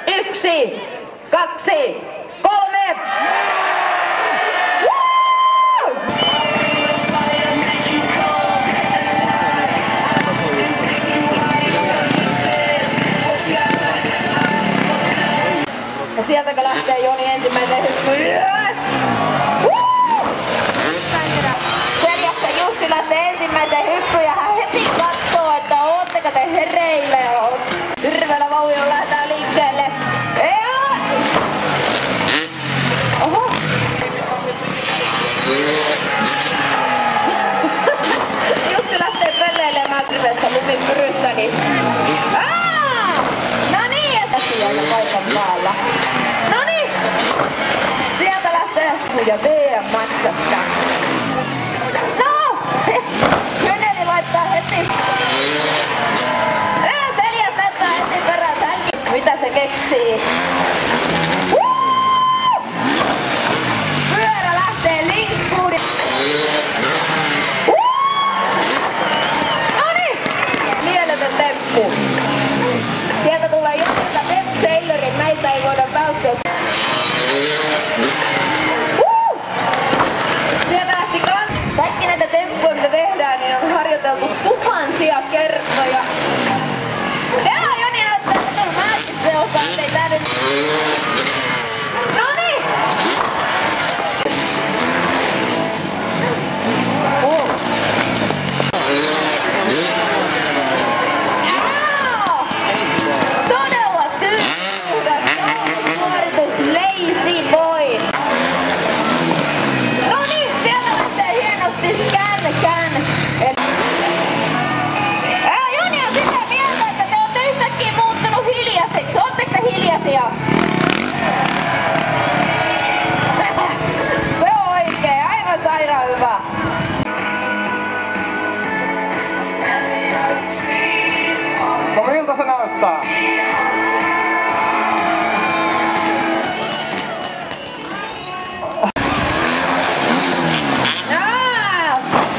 1, 2, 3. Ja sieltäkö lähtee Joni ensimmäisen hyppyyn? Yes! Seljasta Jussi lähtee ensimmäisen hyppyyn ja hän heti katsoo, että ootteko te hereillä. Hirveellä vauhdilla lähdetään liikkeelle. Oho! Jussi lähtee pelleilemään hirveessä lumipyryssä, niin... Siellä paikan päällä. Noniin! Sieltä lähtee ja VM-matsasta. No! Köneli laittaa heti. Seljas näyttää heti perään hänkin. Mitä se keksii? Pyörä lähtee linkkuun. Noniin! Mieletön temppu. Sieltä tulee jostain Taylorin, näitä ei voida välttää. Sieltä lähti kaikki näitä temppuja, mitä tehdään, niin on harjoiteltu tuhansia kertoja. Joni näyttää, että on määrkit se osaa, ettei tää nyt... Noniin! Se on oikein, aivan sairaan hyvä. No miltä se näyttää?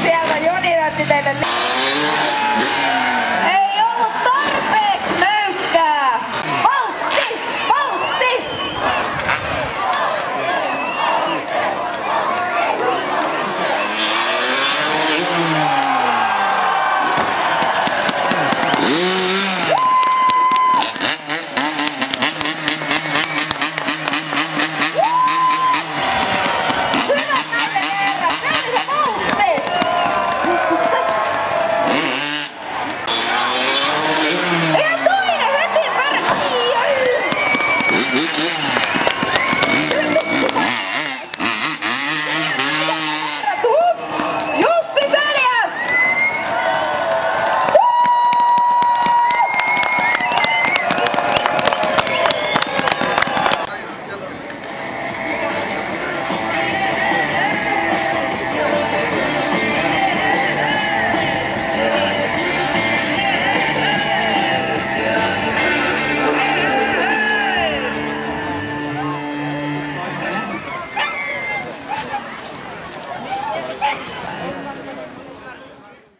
Sieltä Joni näytti teille. Ei ollut tarpeeksi nöykkää. Vauhti! Vauhti!